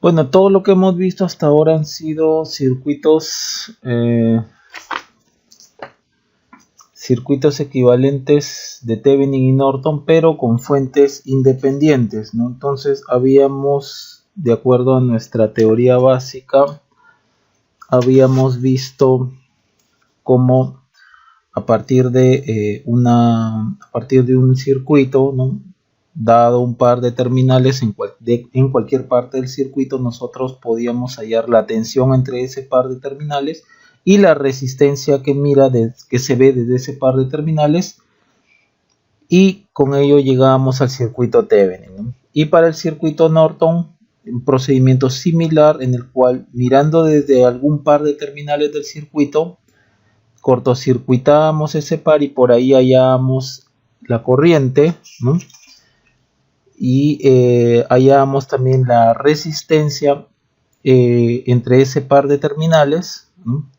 Bueno, todo lo que hemos visto hasta ahora han sido circuitos equivalentes de Thevenin y Norton, pero con fuentes independientes, ¿no? Entonces habíamos, de acuerdo a nuestra teoría básica, habíamos visto cómo a partir de un circuito, ¿no? Dado un par de terminales en cualquier parte del circuito, nosotros podíamos hallar la tensión entre ese par de terminales y la resistencia que se ve desde ese par de terminales, y con ello llegábamos al circuito Thevenin, ¿no? Y para el circuito Norton, un procedimiento similar en el cual, mirando desde algún par de terminales del circuito, cortocircuitábamos ese par y por ahí hallábamos la corriente, ¿no? Y hallábamos también la resistencia entre ese par de terminales, ¿no?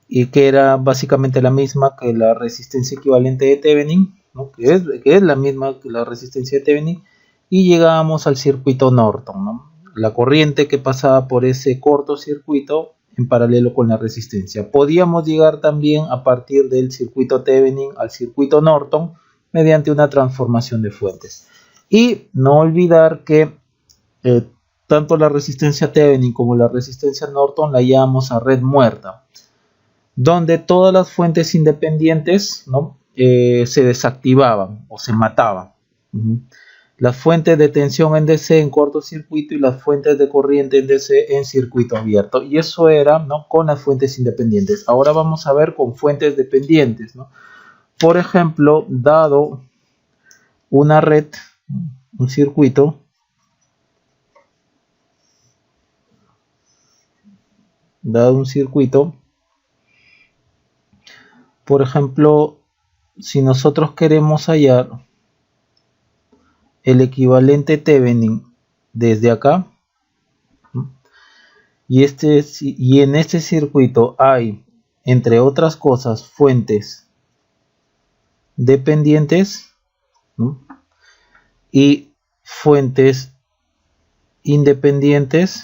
Y que era básicamente la misma que la resistencia equivalente de Thevenin, ¿no? que es la misma que la resistencia de Thevenin, y llegábamos al circuito Norton, ¿no? La corriente que pasaba por ese cortocircuito en paralelo con la resistencia. Podíamos llegar también a partir del circuito Thevenin al circuito Norton mediante una transformación de fuentes. Y no olvidar que tanto la resistencia Thevenin como la resistencia Norton la llamamos a red muerta, donde todas las fuentes independientes, ¿no? Se desactivaban o se mataban. Las fuentes de tensión en DC en cortocircuito y las fuentes de corriente en DC en circuito abierto. Y eso era, ¿no? Con las fuentes independientes. Ahora vamos a ver con fuentes dependientes, ¿no? Por ejemplo, dado una red, un circuito, por ejemplo, si nosotros queremos hallar el equivalente Thevenin desde acá, y en este circuito hay, entre otras cosas, fuentes dependientes, ¿no? Y fuentes independientes.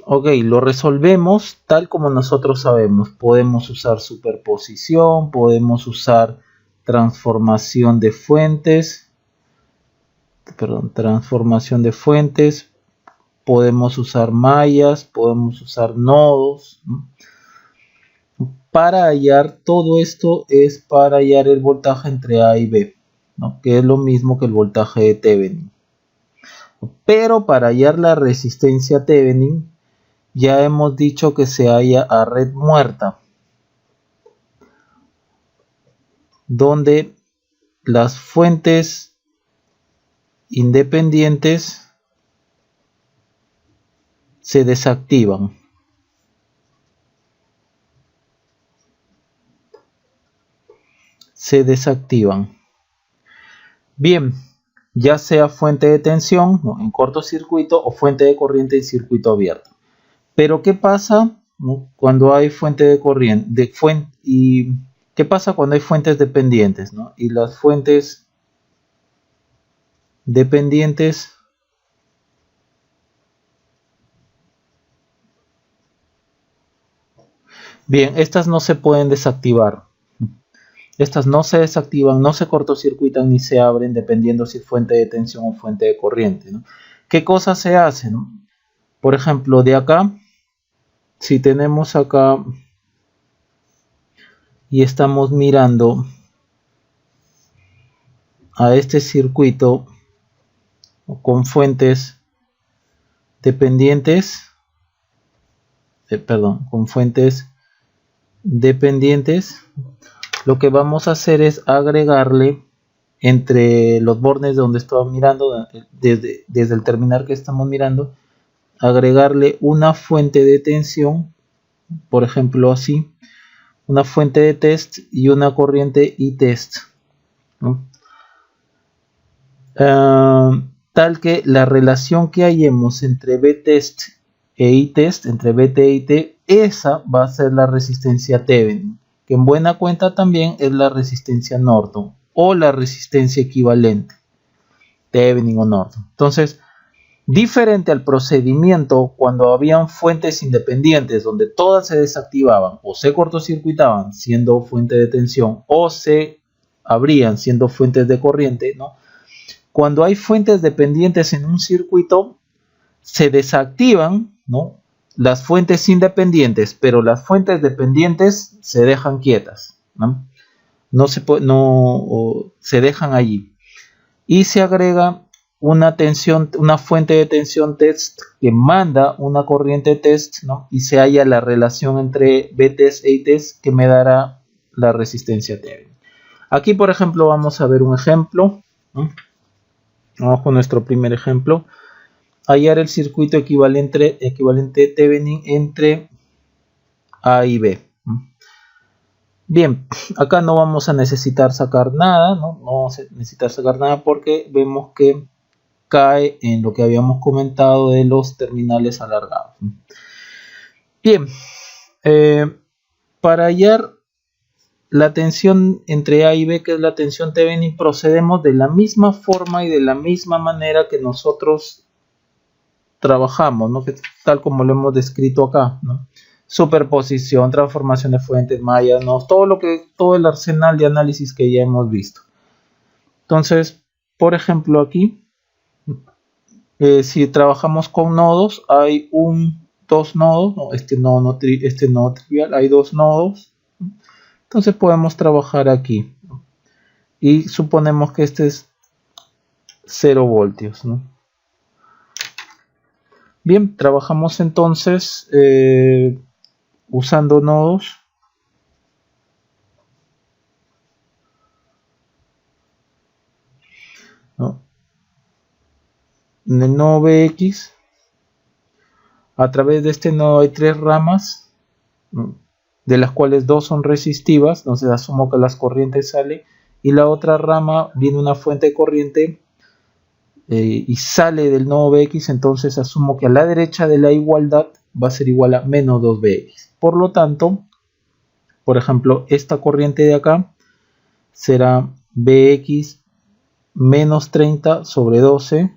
Ok, lo resolvemos tal como nosotros sabemos. Podemos usar superposición, podemos usar transformación de fuentes, podemos usar mallas, podemos usar nodos, ¿no? Para hallar todo esto es para hallar el voltaje entre A y B, ¿no? Que es lo mismo que el voltaje de Thevenin. Pero para hallar la resistencia Thevenin ya hemos dicho que se halla a red muerta, donde las fuentes independientes se desactivan. Bien, ya sea fuente de tensión, ¿no? En cortocircuito o fuente de corriente en circuito abierto. Pero ¿qué pasa, ¿no? Cuando hay fuente de corriente? ¿Y qué pasa cuando hay fuentes dependientes, ¿no? Y las fuentes dependientes bien, estas no se pueden desactivar. Estas no se desactivan, no se cortocircuitan ni se abren dependiendo si es fuente de tensión o fuente de corriente, ¿no? ¿Qué cosas se hacen, ¿no? Por ejemplo, de acá, si tenemos acá y estamos mirando a este circuito con fuentes dependientes, lo que vamos a hacer es agregarle entre los bornes donde estamos mirando, desde el terminal que estamos mirando, agregarle una fuente de tensión, por ejemplo así, una fuente de test y una corriente I-test, ¿no? Tal que la relación que hallemos entre B-test e I-test, entre BT e IT, esa va a ser la resistencia Thevenin, que en buena cuenta también es la resistencia Norton o la resistencia equivalente, Thevenin o Norton. Entonces, Diferente al procedimiento cuando habían fuentes independientes donde todas se desactivaban o se cortocircuitaban siendo fuente de tensión o se abrían siendo fuentes de corriente, ¿no? Cuando hay fuentes dependientes en un circuito, se desactivan, ¿no?, las fuentes independientes, pero las fuentes dependientes se dejan quietas, ¿no? Se dejan allí. Y se agrega una fuente de tensión test que manda una corriente test, ¿no? Y se halla la relación entre Vtest e Itest que me dará la resistencia Thevenin. Aquí, por ejemplo, vamos a ver un ejemplo, ¿no? Vamos con nuestro primer ejemplo. Hallar el circuito equivalente Thevenin entre A y B. Bien, acá no vamos a necesitar sacar nada, ¿no? No vamos a necesitar sacar nada porque vemos que cae en lo que habíamos comentado de los terminales alargados. Bien, para hallar la tensión entre A y B, que es la tensión Thevenin, procedemos de la misma forma y de la misma manera que nosotros trabajamos, ¿no? Que tal como lo hemos descrito acá, ¿no? Superposición, transformación de fuentes, mallas, ¿no? Todo el arsenal de análisis que ya hemos visto. Entonces, por ejemplo, aquí si trabajamos con nodos, hay dos nodos, no, este nodo trivial, hay dos nodos. Entonces podemos trabajar aquí. Y suponemos que este es 0 voltios, ¿no? Bien, trabajamos entonces usando nodos. ¿No? En el nodo Bx, a través de este nodo hay 3 ramas, ¿no?, de las cuales 2 son resistivas, entonces asumo que las corrientes salen, y la otra rama viene una fuente de corriente y sale del nodo Bx, entonces asumo que a la derecha de la igualdad va a ser igual a menos 2Bx. Por lo tanto, por ejemplo, esta corriente de acá será Bx menos 30 sobre 12.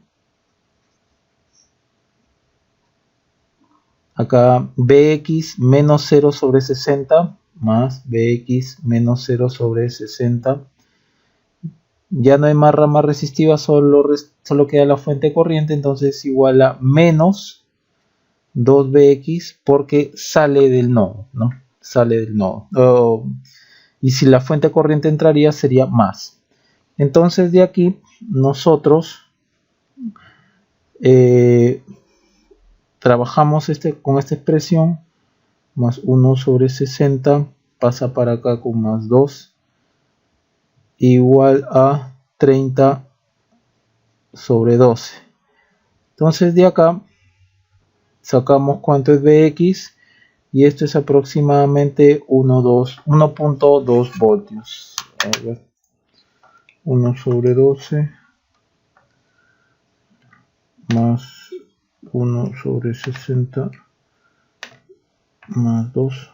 Acá Bx menos 0 sobre 60 más Bx menos 0 sobre 60. Ya no hay más ramas resistivas, solo queda la fuente corriente, entonces igual a menos 2Bx porque sale del nodo, ¿no? Sale del nodo. Y si la fuente corriente entraría sería más. Entonces de aquí nosotros trabajamos con esta expresión, más 1 sobre 60 pasa para acá con más 2 igual a 30 sobre 12. Entonces de acá sacamos cuánto es Bx y esto es aproximadamente 1.2 voltios. A ver, 1 sobre 12 más 1 sobre 60 más 2.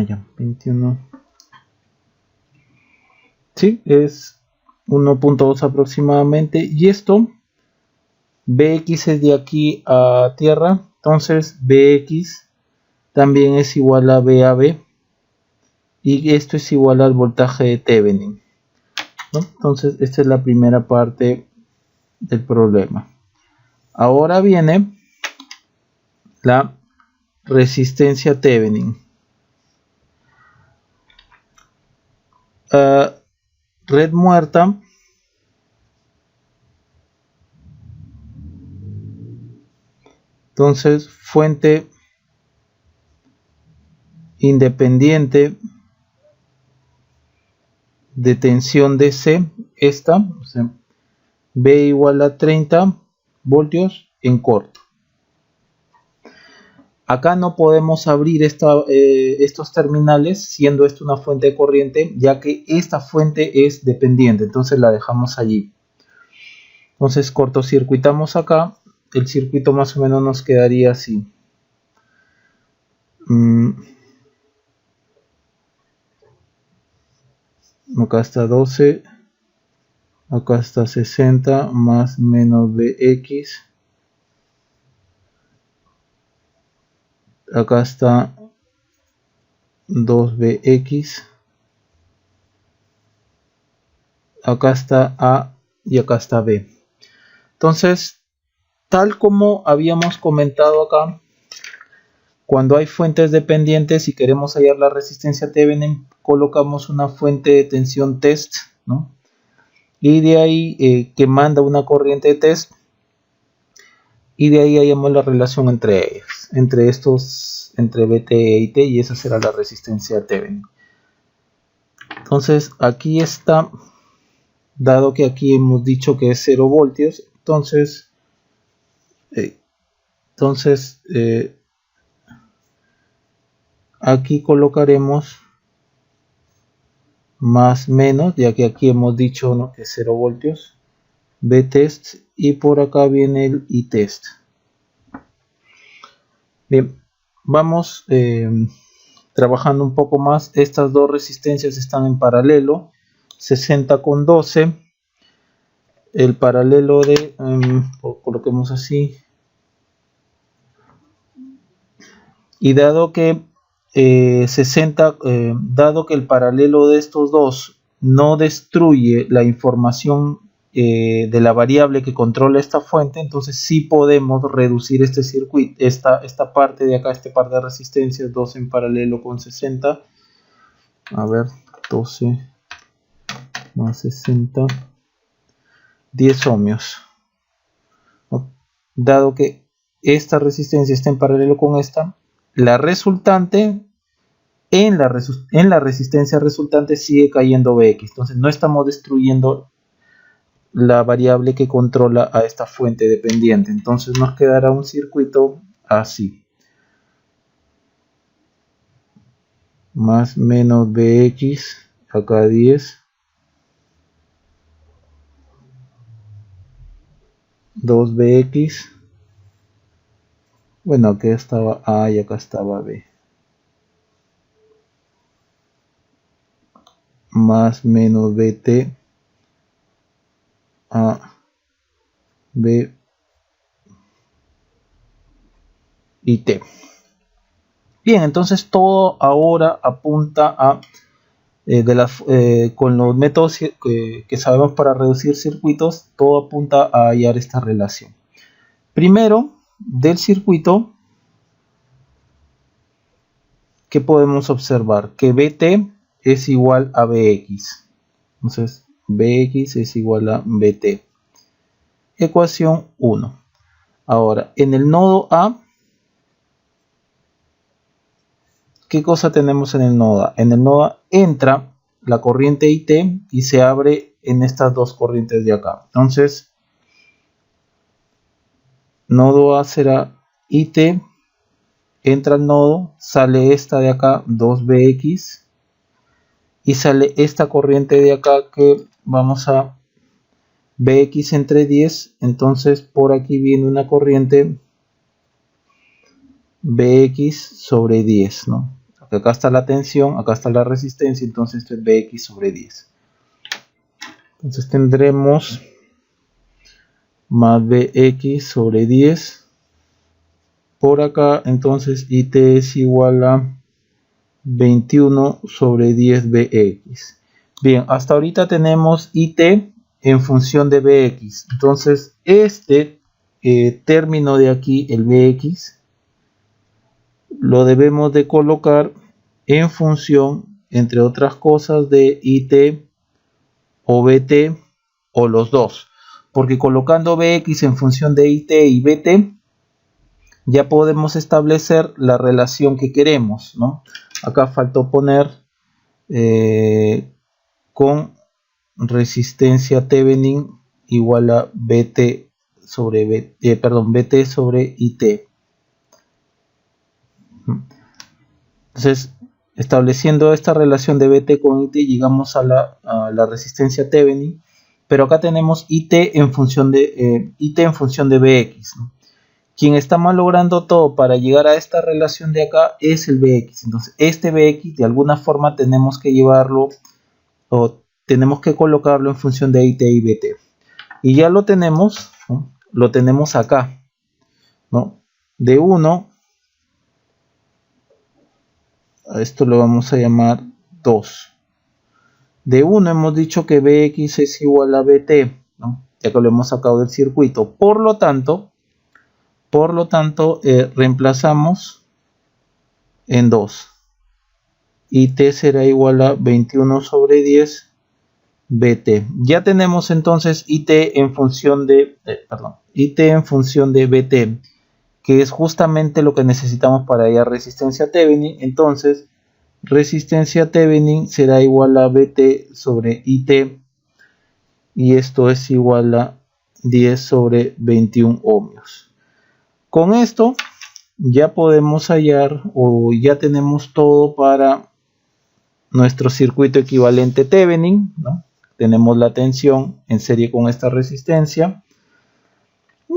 Ya, 21. Sí, es 1.2 aproximadamente. Y esto, Bx es de aquí a tierra. Entonces, Bx también es igual a BAB. Y esto es igual al voltaje de Thevenin, ¿no? Entonces, esta es la primera parte del problema. Ahora viene la resistencia Thevenin. Red muerta. Entonces, fuente independiente de tensión DC, esta, o sea, B igual a 30 voltios en corto. Acá no podemos abrir estos terminales, siendo esto una fuente de corriente, ya que esta fuente es dependiente, entonces la dejamos allí. Entonces cortocircuitamos acá, el circuito más o menos nos quedaría así. acá está 12, acá está 60 más menos bx, acá está 2bx, acá está a y acá está b. Entonces, tal como habíamos comentado acá, cuando hay fuentes dependientes y queremos hallar la resistencia Thevenin, colocamos una fuente de tensión test, ¿no? Y de ahí que manda una corriente de test, y de ahí hallamos la relación entre ellos, entre Vt e It, y esa será la resistencia Thevenin. Entonces aquí está, dado que aquí hemos dicho que es 0 voltios, entonces aquí colocaremos más menos, ya que aquí hemos dicho, ¿no?, que es 0 voltios, Vtest, y por acá viene el Itest. Bien, vamos trabajando un poco más. Estas dos resistencias están en paralelo, 60 con 12. El paralelo de, coloquemos así, y dado que 60, dado que el paralelo de estos dos no destruye la información de la variable que controla esta fuente, entonces sí podemos reducir este circuito, esta parte de acá, este par de resistencias, 12 en paralelo con 60. A ver, 12 más 60, 10 ohmios. Dado que esta resistencia está en paralelo con esta, la resultante, en la resistencia resultante sigue cayendo Vx. Entonces no estamos destruyendo la variable que controla a esta fuente dependiente. Entonces nos quedará un circuito así. Más menos Vx, acá 10. 2Vx. Bueno, aquí estaba A y acá estaba B. Más menos Vt, A, B y T. Bien, entonces todo ahora apunta a, con los métodos que sabemos para reducir circuitos, todo apunta a hallar esta relación. Primero, del circuito, ¿qué podemos observar? Que Vt es igual a Vx. Entonces, Vx es igual a Vt. Ecuación 1. Ahora, en el nodo A, ¿qué cosa tenemos en el nodo A? En el nodo A entra la corriente It y se abre en estas dos corrientes de acá. Entonces, nodo A será It, entra al nodo, sale esta de acá, 2Bx, y sale esta corriente de acá que vamos a Bx entre 10. Entonces por aquí viene una corriente Bx sobre 10, ¿no? Acá está la tensión, acá está la resistencia, entonces esto es Bx sobre 10. Entonces tendremos más Bx sobre 10. Por acá, entonces It es igual a 21 sobre 10 Bx. Bien, hasta ahorita tenemos It en función de Bx. Entonces este término de aquí, el Bx, lo debemos de colocar en función, entre otras cosas, de It o Vt o los dos. Porque colocando Bx en función de It y Vt, ya podemos establecer la relación que queremos, ¿no? Acá faltó poner con resistencia Thevenin igual a Vt sobre Vt sobre It. Entonces, estableciendo esta relación de Vt con It, llegamos a la resistencia Thevenin, pero acá tenemos It en función de Bx, ¿no? Quien está malogrando todo para llegar a esta relación de acá es el Bx. Entonces este Bx de alguna forma tenemos que llevarlo o tenemos que colocarlo en función de IT y BT. Y ya lo tenemos, ¿no? Lo tenemos acá, ¿no? De 1, a esto lo vamos a llamar 2. De 1 hemos dicho que Bx es igual a Bt, ¿no? Ya que lo hemos sacado del circuito. Por lo tanto, reemplazamos en 2. Y T será igual a 21 sobre 10 Bt. Ya tenemos entonces IT en función de, IT en función de Bt, que es justamente lo que necesitamos para hallar resistencia Thevenin. Entonces, resistencia Thevenin será igual a Bt sobre IT, y esto es igual a 10 sobre 21 ohmios. Con esto ya podemos hallar, o ya tenemos todo para nuestro circuito equivalente Thevenin, ¿no? Tenemos la tensión en serie con esta resistencia,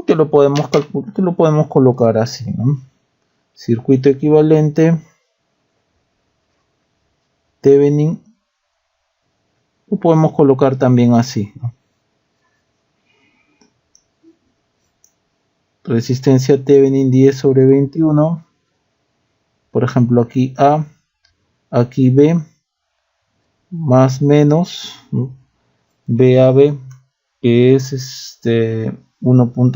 que lo podemos colocar así, ¿no? Circuito equivalente Thevenin, lo podemos colocar también así, ¿no? Resistencia Thevenin 10 sobre 21, por ejemplo aquí A, aquí B, más menos, ¿no? BAB, que es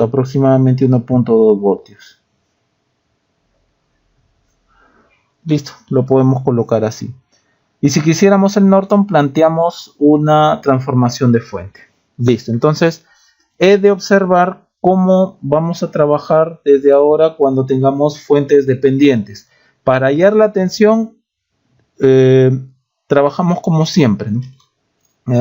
aproximadamente 1.2 voltios. Listo, lo podemos colocar así. Y si quisiéramos el Norton, planteamos una transformación de fuente. Listo, entonces he de observar cómo vamos a trabajar desde ahora cuando tengamos fuentes dependientes. Para hallar la tensión, trabajamos como siempre, ¿no?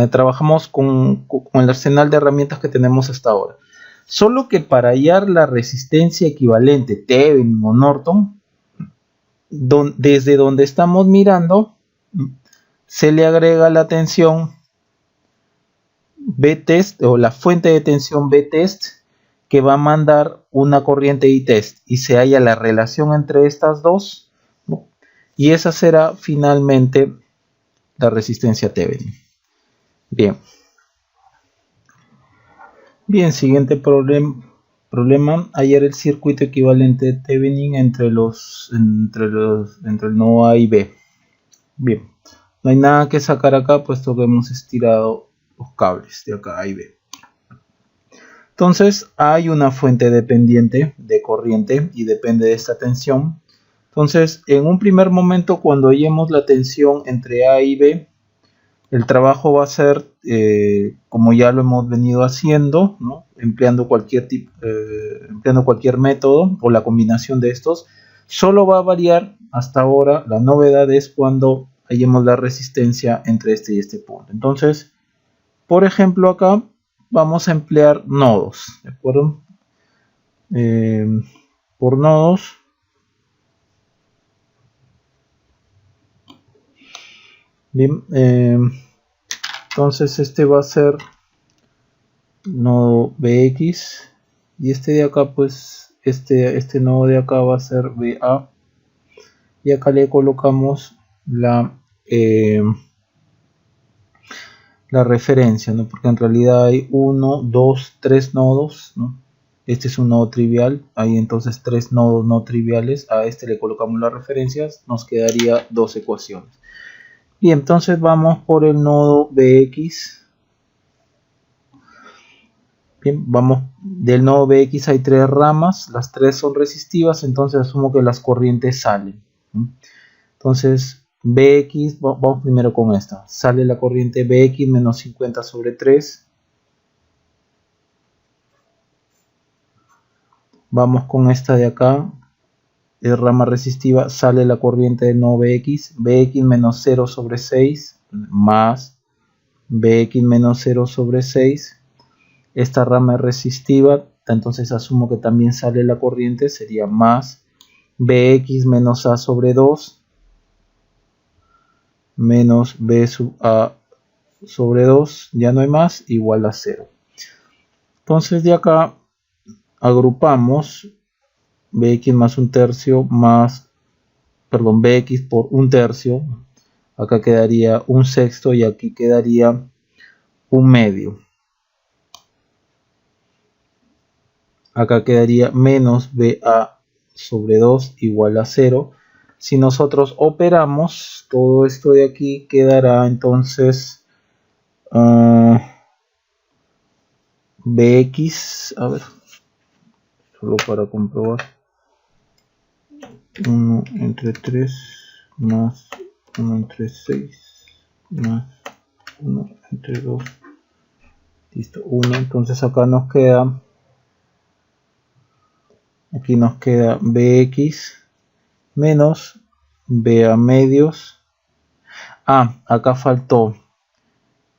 Trabajamos con el arsenal de herramientas que tenemos hasta ahora. Solo que para hallar la resistencia equivalente Thevenin o Norton, desde donde estamos mirando, se le agrega la tensión B-test o la fuente de tensión B-test, que va a mandar una corriente I-test, y se halla la relación entre estas dos, ¿no? Y esa será finalmente la resistencia Thevenin. Bien, siguiente problema, hallar el circuito equivalente de Thevenin entre el nodo A y B. Bien, no hay nada que sacar acá, puesto que hemos estirado los cables de acá A y B. Entonces hay una fuente dependiente de corriente y depende de esta tensión. Entonces, en un primer momento, cuando hallemos la tensión entre A y B, el trabajo va a ser, como ya lo hemos venido haciendo, ¿no? Empleando cualquier método o la combinación de estos. Solo va a variar hasta ahora. La novedad es cuando hallemos la resistencia entre este y este punto. Entonces, por ejemplo, acá vamos a emplear nodos, ¿de acuerdo? Por nodos. Bien, entonces este va a ser nodo BX, y este de acá, pues este nodo de acá va a ser BA, y acá le colocamos la referencia, ¿no? Porque en realidad hay 1, 2, 3 nodos, ¿no? Este es un nodo trivial, hay entonces 3 nodos no triviales. A este le colocamos las referencias, nos quedaría 2 ecuaciones. Y entonces vamos por el nodo BX. Bien, vamos del nodo BX, hay 3 ramas, las 3 son resistivas, entonces asumo que las corrientes salen. Entonces BX, vamos primero con esta, sale la corriente BX menos 50 sobre 3. Vamos con esta de acá, de rama resistiva, sale la corriente del nodo BX, BX menos 0 sobre 6, más BX menos 0 sobre 6. Esta rama es resistiva, entonces asumo que también sale la corriente, sería más Bx menos A sobre 2 menos B sub A sobre 2, ya no hay más, igual a 0. Entonces de acá agrupamos Bx más un tercio más, perdón, Bx por un tercio acá quedaría 1/6 y aquí quedaría 1/2. Acá quedaría menos BA sobre 2 igual a 0. Si nosotros operamos, todo esto de aquí quedará entonces Bx, a ver, solo para comprobar, 1 entre 3 más 1 entre 6 más 1 entre 2, listo, 1, entonces acá nos queda, aquí nos queda Bx menos BA medios. Acá faltó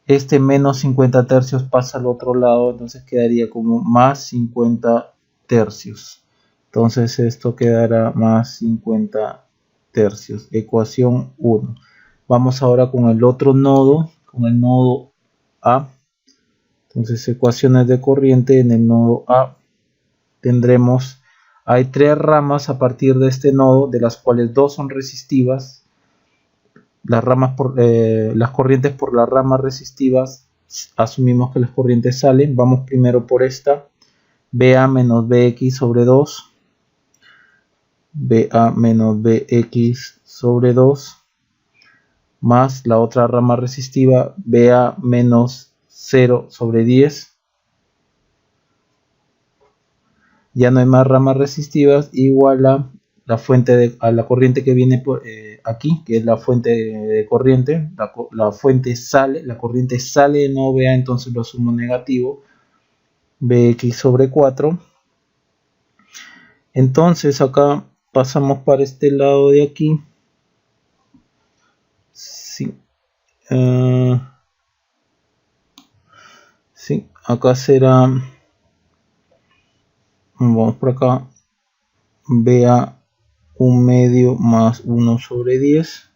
este menos 50 tercios, pasa al otro lado, entonces quedaría como más 50 tercios. Entonces esto quedará más 50 tercios. Ecuación 1. Vamos ahora con el otro nodo, con el nodo A. Entonces ecuaciones de corriente en el nodo A. Tendremos, hay 3 ramas a partir de este nodo, de las cuales 2 son resistivas. Las corrientes por las ramas resistivas, asumimos que las corrientes salen. Vamos primero por esta, BA menos BX sobre 2, BA menos BX sobre 2, más la otra rama resistiva, BA menos 0 sobre 10. Ya no hay más ramas resistivas, igual a la la corriente que viene por aquí, que es la fuente de corriente. La fuente sale, la corriente sale de no BA, entonces lo sumo negativo, BX sobre 4. Entonces acá pasamos para este lado de aquí. Sí. Sí, acá será, vamos por acá, BA 1/2 más 1 sobre 10.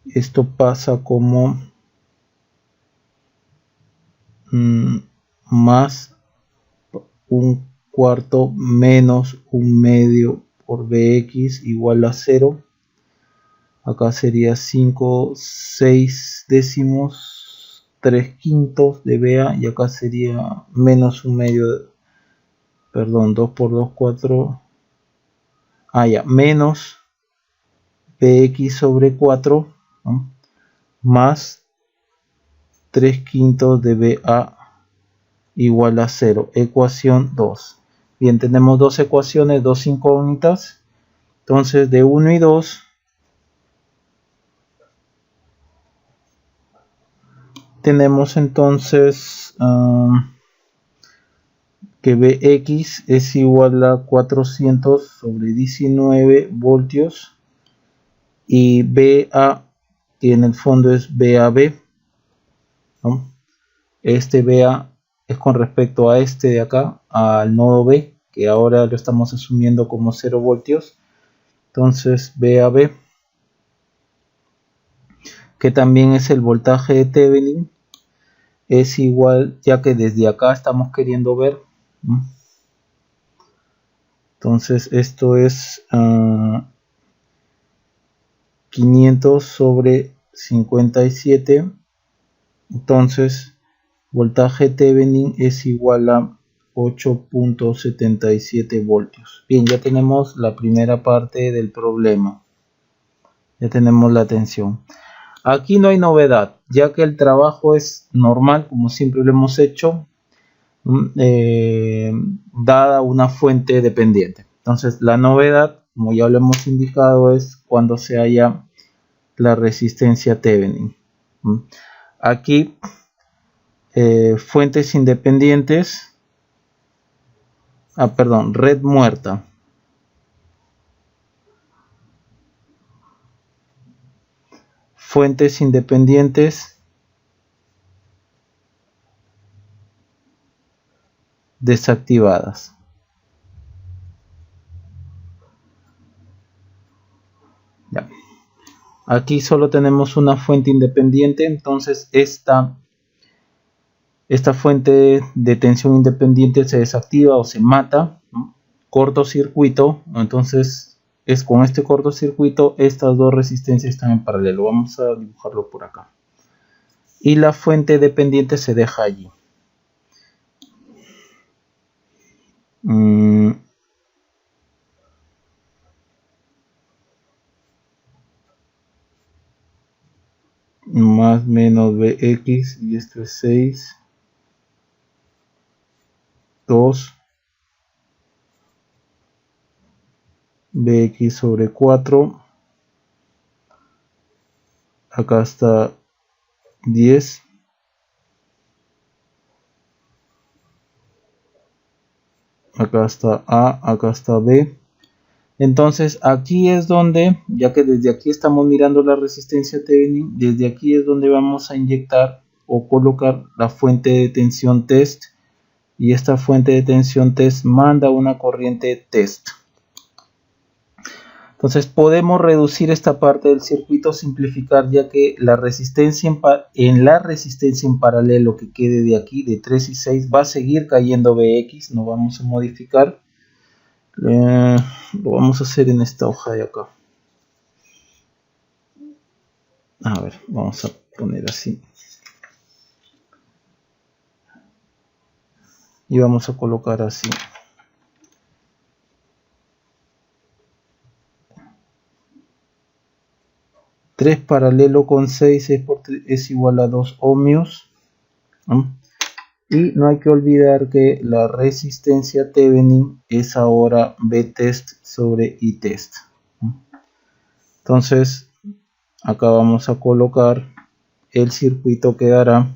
Esto pasa como más 1/4 menos 1/2 por Bx igual a 0. Acá sería 5, 6 décimos, 3 quintos de BA, y acá sería menos 1/2, perdón, 2 por 2, 4. Ya, menos Bx sobre 4, ¿no?, más 3 quintos de BA igual a 0. Ecuación 2. Bien, tenemos dos ecuaciones, dos incógnitas. Entonces de 1 y 2 tenemos entonces que Bx es igual a 400 sobre 19 voltios y BA, que en el fondo es BAB, ¿no? Este BA es con respecto a este de acá, al nodo B, que ahora lo estamos asumiendo como 0 voltios. Entonces BAB, que también es el voltaje de Thevenin, es igual, ya que desde acá estamos queriendo ver, ¿no? Entonces esto es 500 sobre 57. Entonces voltaje Thevenin es igual a 8.77 voltios. Bien, ya tenemos la primera parte del problema. Ya tenemos la tensión. Aquí no hay novedad, ya que el trabajo es normal, como siempre lo hemos hecho, dada una fuente dependiente. Entonces la novedad, como ya lo hemos indicado, es cuando se halla la resistencia Thevenin. Aquí fuentes independientes, red muerta. Fuentes independientes desactivadas. Ya. Aquí solo tenemos una fuente independiente, entonces esta fuente de tensión independiente se desactiva o se mata, ¿no? Cortocircuito, entonces es con este cortocircuito, estas dos resistencias están en paralelo. Vamos a dibujarlo por acá. Y la fuente dependiente se deja allí. Más menos Bx, y esto es 6, 2, Bx sobre 4, acá está 10, acá está A, acá está B. Entonces aquí es donde, ya que desde aquí estamos mirando la resistencia Thevenin, desde aquí es donde vamos a inyectar o colocar la fuente de tensión test, y esta fuente de tensión test manda una corriente test. Entonces podemos reducir esta parte del circuito, simplificar, ya que la resistencia en la resistencia en paralelo que quede de aquí, de 3 y 6, va a seguir cayendo Bx, no vamos a modificar. Lo vamos a hacer en esta hoja de acá. A ver, vamos a poner así. Y vamos a colocar así. 3 paralelo con 6 es igual a 2 ohmios. Y no hay que olvidar que la resistencia Thevenin es ahora Vtest sobre Itest. Entonces, acá vamos a colocar el circuito que dará.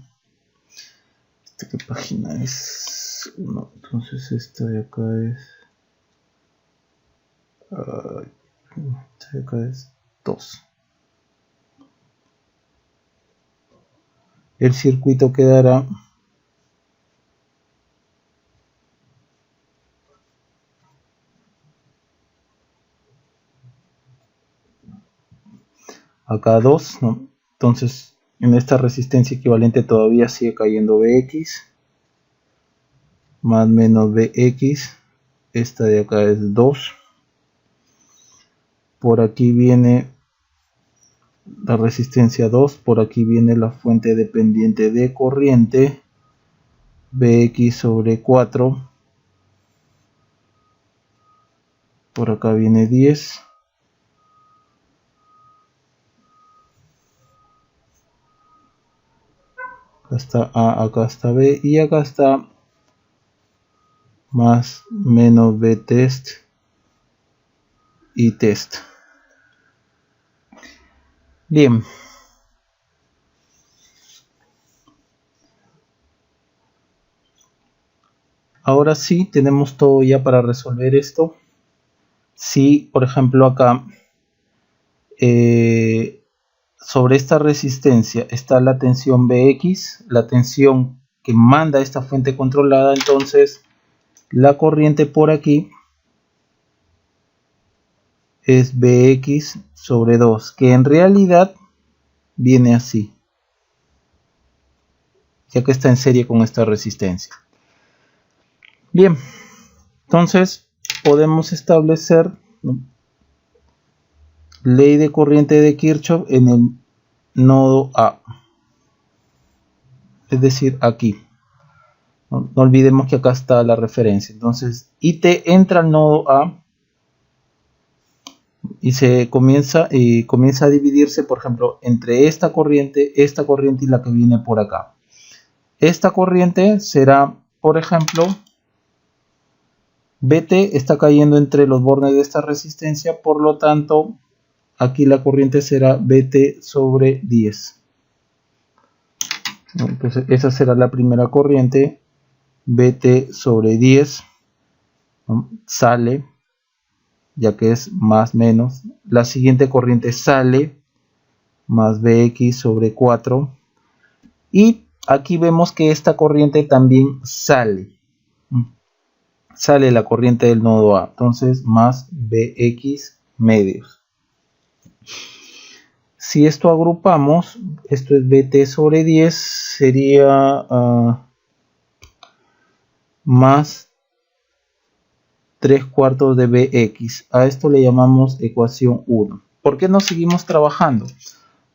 ¿Qué página es? No, entonces esta de acá es. Esta de acá es 2. El circuito quedará acá 2, ¿no? Entonces en esta resistencia equivalente todavía sigue cayendo Bx más menos Bx, esta de acá es 2, por aquí viene la resistencia 2, por aquí viene la fuente dependiente de corriente, Bx sobre 4, por acá viene 10, acá está A, acá está B, y acá está más menos Vtest y test. Bien. Ahora sí, tenemos todo ya para resolver esto. Si, por ejemplo, acá sobre esta resistencia está la tensión Bx, la tensión que manda esta fuente controlada, entonces la corriente por aquí es Bx sobre 2, que en realidad viene así, ya que está en serie con esta resistencia. Bien, entonces podemos establecer, ¿no?, ley de corriente de Kirchhoff en el nodo A, es decir, aquí. No olvidemos que acá está la referencia. Entonces IT entra al nodo A y se comienza a dividirse, por ejemplo, entre esta corriente y la que viene por acá. Esta corriente será, por ejemplo, Vt está cayendo entre los bordes de esta resistencia, por lo tanto aquí la corriente será Vt sobre 10. Entonces esa será la primera corriente, Vt sobre 10, ¿no?, sale, ya que es más menos. La siguiente corriente sale, más Bx sobre 4. Y aquí vemos que esta corriente también sale. Sale la corriente del nodo A. Entonces más Bx medios. Si esto agrupamos, esto es Vt sobre 10, sería más 3/4 de Bx. A esto le llamamos ecuación 1. ¿Por qué no seguimos trabajando?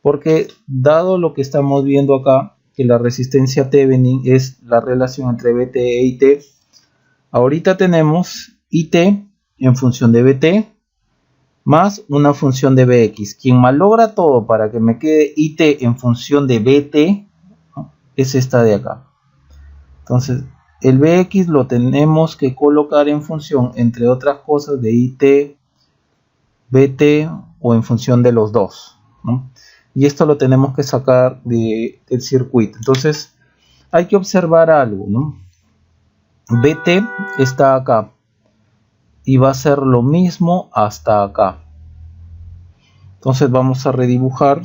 Porque dado lo que estamos viendo acá, que la resistencia Thevenin es la relación entre Bt e It, ahorita tenemos It en función de Bt más una función de Bx. Quien malogra todo para que me quede It en función de Bt, ¿no?, es esta de acá. Entonces el Bx lo tenemos que colocar en función, entre otras cosas, de It, Bt o en función de los dos, ¿no? Y esto lo tenemos que sacar del circuito. Entonces hay que observar algo, ¿no? Bt está acá y va a ser lo mismo hasta acá. Entonces vamos a redibujar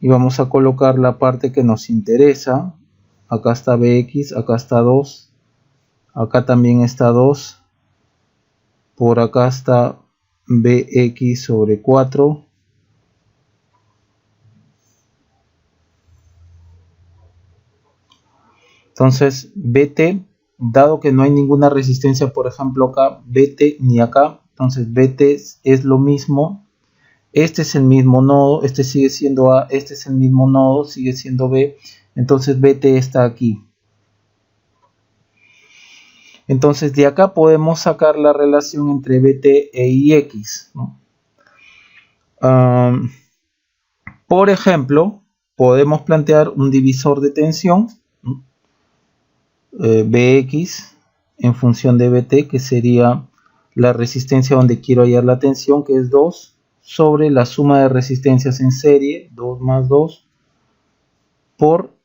y vamos a colocar la parte que nos interesa. Acá está Bx, acá está 2, acá también está 2, por acá está Bx sobre 4, entonces Bt, dado que no hay ninguna resistencia, por ejemplo acá, Bt ni acá, entonces Bt es lo mismo, este es el mismo nodo, este sigue siendo A, este es el mismo nodo, sigue siendo B, entonces Bt está aquí. Entonces de acá podemos sacar la relación entre Bt e Ix, ¿no? Por ejemplo, podemos plantear un divisor de tensión, Bx en función de Bt, que sería la resistencia donde quiero hallar la tensión, que es 2, sobre la suma de resistencias en serie, 2 más 2, por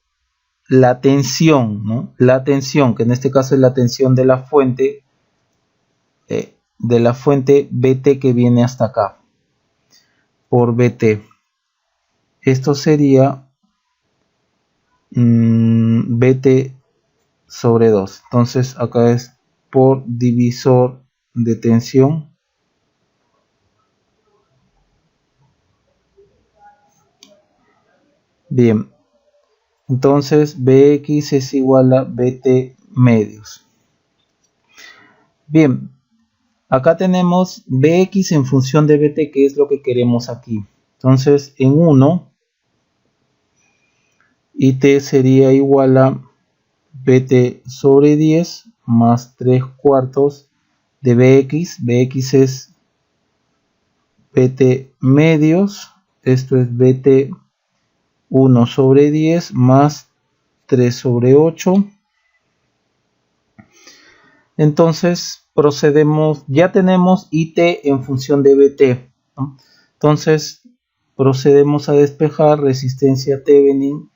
la tensión, ¿no? La tensión, que en este caso es la tensión de la fuente Bt que viene hasta acá, por Bt. Esto sería Bt sobre 2. Entonces acá es por divisor de tensión. Bien, entonces Bx es igual a Bt medios. Bien, acá tenemos Bx en función de Bt, que es lo que queremos aquí. Entonces en 1, It sería igual a Bt sobre 10 más 3/4 de Bx. Bx es Bt medios, esto es Bt 1 sobre 10 más 3 sobre 8. Entonces procedemos, ya tenemos It en función de Bt, ¿no? Entonces procedemos a despejar resistencia Thevenin,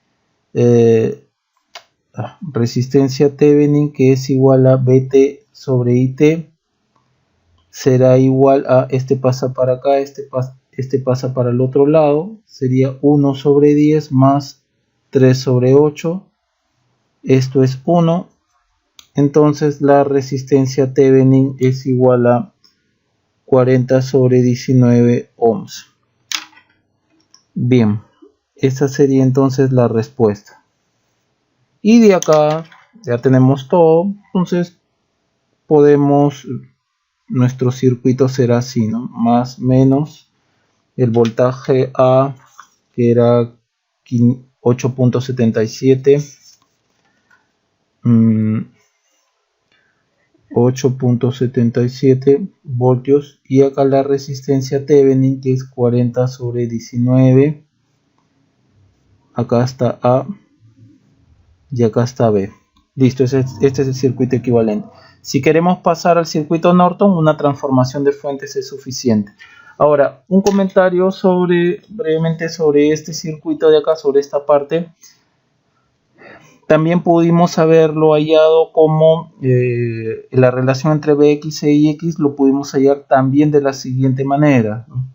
que es igual a Bt sobre It, será igual a, este pasa para acá, este pasa para el otro lado, sería 1 sobre 10 más 3 sobre 8, esto es 1, entonces la resistencia Thevenin es igual a 40 sobre 19 ohms. Bien, esa sería entonces la respuesta. Y de acá ya tenemos todo, entonces podemos, nuestro circuito será así, ¿no? Más menos el voltaje A, que era 8.77, 8.77 voltios, y acá la resistencia Thevenin, que es 40 sobre 19, acá está A y acá está B. Listo, este es el circuito equivalente. Si queremos pasar al circuito Norton, una transformación de fuentes es suficiente. Ahora, un comentario brevemente sobre este circuito de acá, sobre esta parte. También pudimos haberlo hallado como la relación entre Bx e Ix, lo pudimos hallar también de la siguiente manera, ¿no?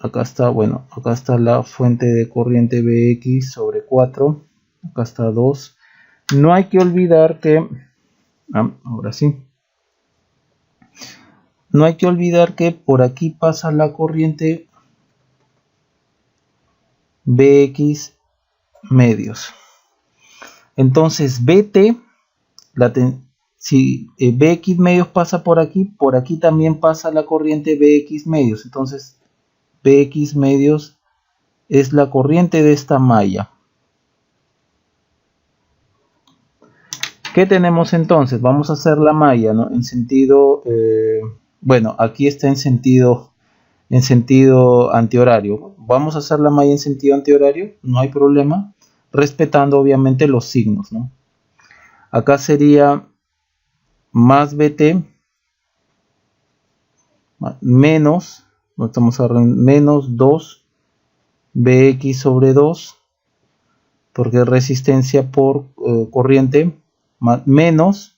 Acá está, bueno, acá está la fuente de corriente Bx sobre 4, acá está 2. No hay que olvidar que, ahora sí, no hay que olvidar que por aquí pasa la corriente Bx medios. Entonces BT, si Bx medios pasa por aquí también pasa la corriente Bx medios. Entonces Bx medios es la corriente de esta malla. ¿Qué tenemos entonces? Vamos a hacer la malla, ¿no? En sentido, bueno, aquí está en sentido antihorario. Vamos a hacer la malla en sentido antihorario, no hay problema, respetando obviamente los signos, ¿no? Acá sería más BT menos, no estamos hablando, menos 2 BX sobre 2, porque es resistencia por corriente, menos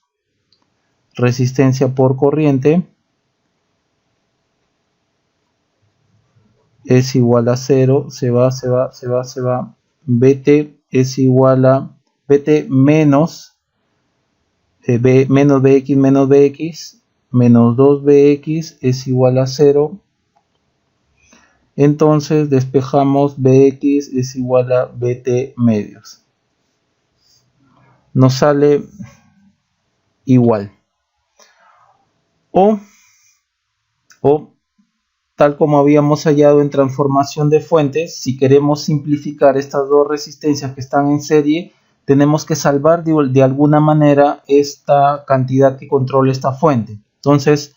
resistencia por corriente es igual a 0, se va, BT es igual a BT menos menos BX menos 2BX es igual a 0. Entonces despejamos BX es igual a BT medios. Nos sale igual. O tal como habíamos hallado en transformación de fuentes, si queremos simplificar estas dos resistencias que están en serie, tenemos que salvar de alguna manera esta cantidad que controla esta fuente. Entonces,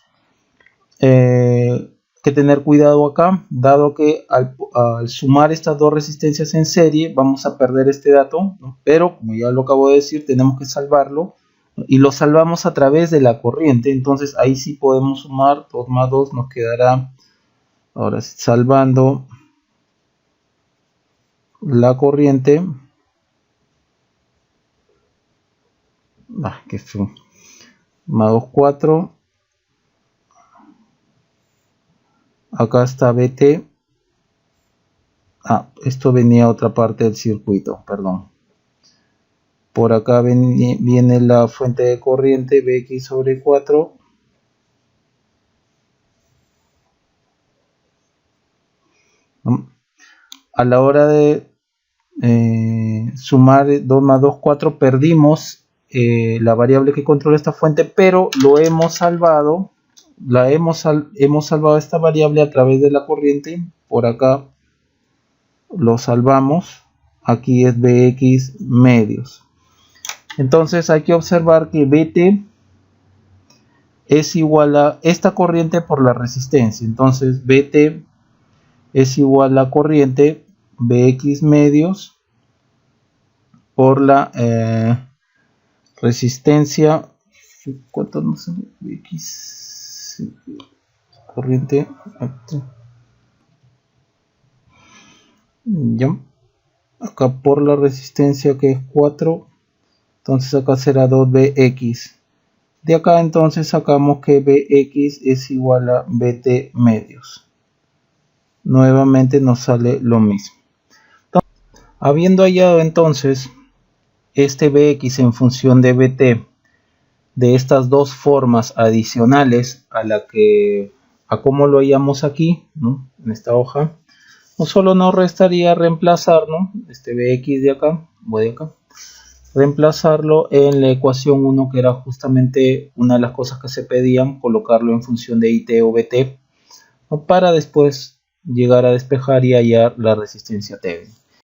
que tener cuidado acá, dado que al sumar estas dos resistencias en serie vamos a perder este dato, ¿no? Pero como ya lo acabo de decir, tenemos que salvarlo y lo salvamos a través de la corriente. Entonces ahí sí podemos sumar 2 más 2, nos quedará, ahora salvando la corriente, que fue más 2, 4. Acá está BT. Esto venía a otra parte del circuito, perdón. Por acá viene la fuente de corriente Bx sobre 4. A la hora de sumar 2 más 2, 4, perdimos la variable que controla esta fuente, pero lo hemos salvado. Hemos salvado esta variable a través de la corriente. Por acá lo salvamos. Aquí es Bx medios. Entonces hay que observar que BT es igual a esta corriente por la resistencia. Entonces BT es igual a corriente Bx medios por la resistencia. ¿Cuánto no sé? Bx corriente. Ya. Acá por la resistencia que es 4. Entonces acá será 2Bx. De acá entonces sacamos que Bx es igual a BT medios. Nuevamente nos sale lo mismo. Entonces, habiendo hallado entonces este Bx en función de BT de estas dos formas adicionales a como lo hallamos aquí, ¿no? En esta hoja, no solo nos restaría reemplazar, ¿no? Este Bx de acá, reemplazarlo en la ecuación 1, que era justamente una de las cosas que se pedían, colocarlo en función de IT o BT, ¿no? Para después llegar a despejar y hallar la resistencia Thevenin.